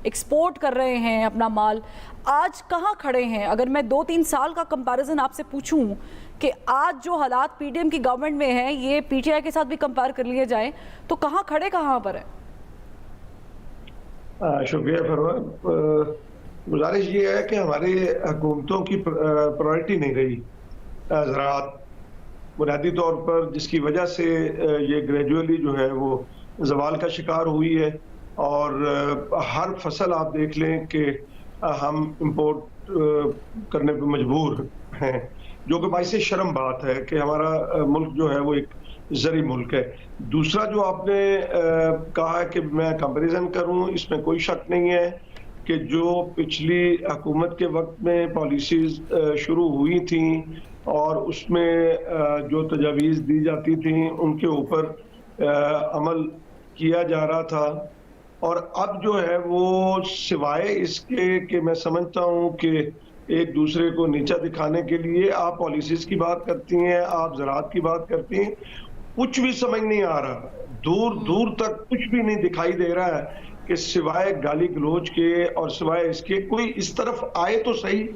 Export कर रहे हैं अपना माल, आज कहाँ खड़े हैं? अगर मैं 2-3 साल का कंपैरिजन आपसे पूछूं कि आज जो हालात पीडीएम की गवर्नमेंट में हैं, ये पीटीआई के साथ भी कंपेयर कर लिए जाएं, तो कहाँ खड़े कहाँ पर है? शुक्रिया फरवा। गुजारिश ये है कि हमारी हुकूमतों की प्रायोरिटी नहीं रही ज़राअत बुनियादी तौर पर, जिसकी वजह से ये ग्रेजुअली जो है वो जवाल का शिकार हुई है। और हर फसल आप देख लें कि हम इंपोर्ट करने पर मजबूर हैं, जो कि बाइस शर्म बात है कि हमारा मुल्क जो है वो एक ज़री मुल्क है। दूसरा जो आपने कहा है कि मैं कंपैरिजन करूं, इसमें कोई शक नहीं है कि जो पिछली हुकूमत के वक्त में पॉलिसीज शुरू हुई थी और उसमें जो तजावीज़ दी जाती थी उनके ऊपर अमल किया जा रहा था। और अब जो है वो सिवाय इसके कि मैं समझता हूँ कि एक दूसरे को नीचा दिखाने के लिए आप पॉलिसीज की बात करती हैं, आप ज़राअत की बात करती हैं, कुछ भी समझ नहीं आ रहा, दूर दूर तक कुछ भी नहीं दिखाई दे रहा है कि सिवाय गाली गलोच के और सिवाय इसके कोई इस तरफ आए तो सही,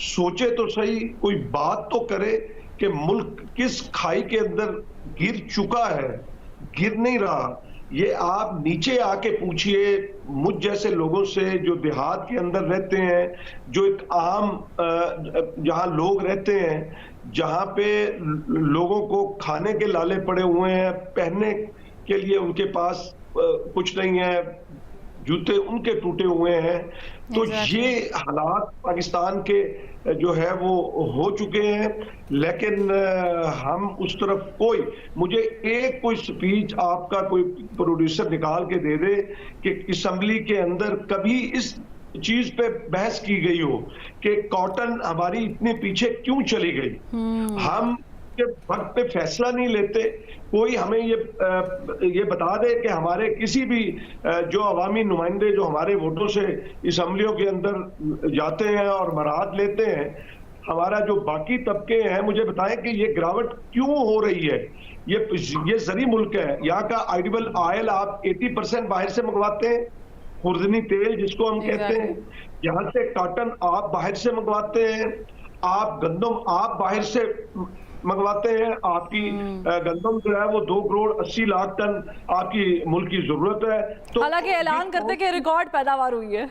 सोचे तो सही, कोई बात तो करे कि मुल्क किस खाई के अंदर गिर चुका है, गिर नहीं रहा। ये आप नीचे आके पूछिए मुझ जैसे लोगों से जो देहात के अंदर रहते हैं, जो एक आम जहां लोग रहते हैं, जहां पे लोगों को खाने के लाले पड़े हुए हैं, पहनने के लिए उनके पास कुछ नहीं है, जूते उनके टूटे हुए हैं। तो ये हालात पाकिस्तान के जो है वो हो चुके हैं। लेकिन हम उस तरफ मुझे एक कोई स्पीच आपका कोई प्रोड्यूसर निकाल के दे दे कि असेंबली के अंदर कभी इस चीज पे बहस की गई हो कि कॉटन हमारी इतने पीछे क्यों चली गई। हम के वक्त पे फैसला नहीं लेते। कोई हमें ये बता दे कि हमारे किसी भी जो अवामी नुमाइंदे जो हमारे वोटों से असम्बलियों के अंदर जाते हैं और मराहत लेते हैं, हमारा जो बाकी तबके हैं, मुझे बताएं कि ये गिरावट क्यों हो रही है। ये जरी मुल्क है, यहाँ का एडिबल ऑयल आप 80% बाहर से मंगवाते हैं, खुर्दनी तेल जिसको हम कहते हैं, यहाँ से कॉटन आप बाहर से मंगवाते हैं, आप गंदम आप बाहर से मंगवाते हैं। आपकी गंदम जो है वो 2 करोड़ 80 लाख टन आपकी मुल्क की जरूरत है। तो हालांकि ऐलान करते कि रिकॉर्ड पैदावार हुई है।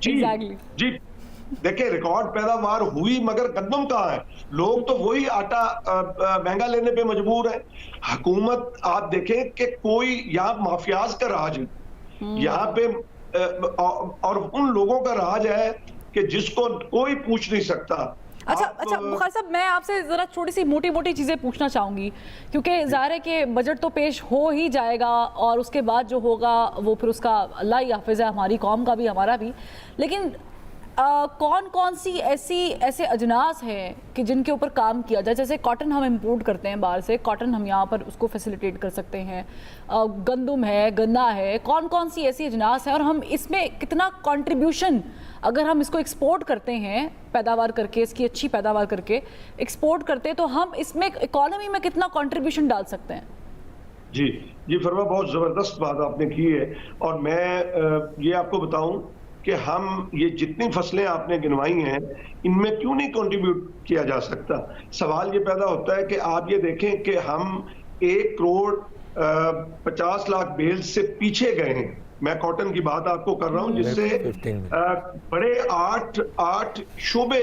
जी जी, देखिए रिकॉर्ड पैदावार हुई, मगर गंदम कहाँ है? लोग तो वही आटा महंगा लेने पे मजबूर है। हुकूमत आप देखें कि कोई यहाँ माफियाज का राज है यहाँ पे, और उन लोगों का राज है कि जिसको कोई पूछ नहीं सकता। अच्छा बुखारी साहब, मैं आपसे जरा छोटी सी मोटी चीजें पूछना चाहूंगी, क्योंकि जाहिर है कि बजट तो पेश हो ही जाएगा और उसके बाद जो होगा वो फिर उसका अल्लाह ही हाफिज है, हमारी कौम का भी हमारा भी। लेकिन कौन कौन सी ऐसे अजनास हैं कि जिनके ऊपर काम किया जाए? जैसे कॉटन हम इंपोर्ट करते हैं बाहर से, कॉटन हम यहाँ पर उसको फैसिलिटेट कर सकते हैं, गंदम है, गन्ना है, कौन कौन सी ऐसी अजनास हैं और हम इसमें कितना कंट्रीब्यूशन, अगर हम इसको एक्सपोर्ट करते हैं पैदावार करके, इसकी अच्छी पैदावार करके एक्सपोर्ट करते हैं, तो हम इसमें इकोनॉमी में कितना कंट्रीब्यूशन डाल सकते हैं? जी जी फरमा, बहुत ज़बरदस्त बात आपने की है। और मैं ये आपको बताऊं कि हम ये जितनी फसलें आपने गिनवाई हैं, इनमें क्यों नहीं कंट्रीब्यूट किया जा सकता। सवाल ये पैदा होता है कि आप ये देखें कि हम 1 करोड़ 50 लाख बेल्स से पीछे गए हैं। मैं कॉटन की बात आपको कर रहा हूं, जिससे बड़े 8 शोबे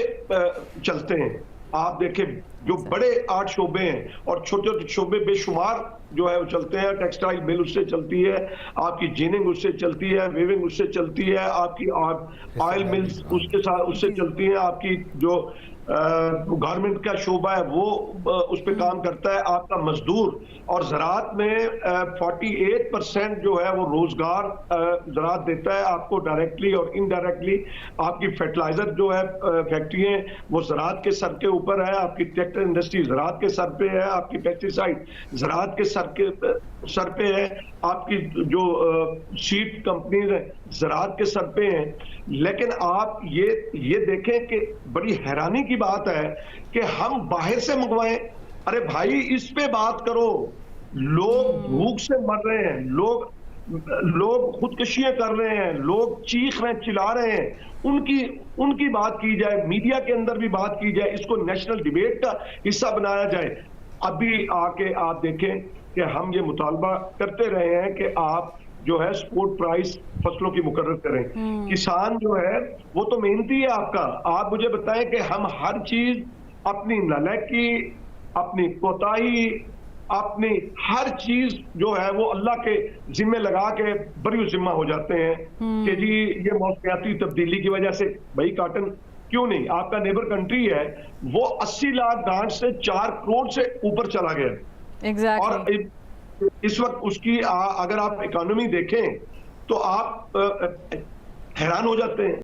चलते हैं। आप देखें जो बड़े 8 शोबे हैं और छोटे छोटे शोबे बेशुमार जो है वो चलते हैं। टेक्सटाइल मिल उससे चलती है, आपकी जीनिंग उससे चलती है, वेविंग उससे चलती है, आपकी ऑयल मिल्स उससे चलती है, आपकी जो गारमेंट का शोबा है वो उस पर काम करता है। आपका मजदूर और ज़राअत में 48% जो है वो रोजगार ज़राअत देता है आपको डायरेक्टली और इनडायरेक्टली। आपकी फर्टिलाइजर जो है फैक्ट्रियाँ वो ज़राअत के सर के ऊपर है, आपकी ट्रैक्टर इंडस्ट्री ज़राअत के सर पे है, आपकी पेस्टिसाइड ज़राअत के सर पे है, आपकी जो सीड कंपनीज है ज़राअत के सर पे हैं। लेकिन आप ये देखें कि बड़ी हैरानी की बात है कि हम बाहर से मंगवाएं। अरे भाई, इस पे बात करो। लोग भूख से मर रहे हैं, लोग लोग खुदकुशियां कर रहे हैं, लोग चीख रहे हैं, चिल्ला रहे हैं, उनकी बात की जाए, मीडिया के अंदर भी बात की जाए, इसको नेशनल डिबेट का हिस्सा बनाया जाए। अभी आके आप देखें कि हम ये मुतालबा करते रहे हैं कि आप जो है सपोर्ट प्राइस फसलों की मुकर्रर करें। किसान जो है वो तो मेहनती है आपका। आप मुझे बताएं कि हम हर चीज अपनी नालायकी, अपनी कोताही, अपनी हर चीज जो है वो अल्लाह के जिम्मे लगा के बरी जिम्मा हो जाते हैं कि जी ये मौसमियाती तब्दीली की वजह से। भाई काटन क्यों नहीं, आपका नेबर कंट्री है वो 80 लाख गांठ से 4 करोड़ से ऊपर चला गया। एग्जैक्टली। और इस वक्त उसकी अगर आप इकोनॉमी देखें तो आप हैरान हो जाते हैं।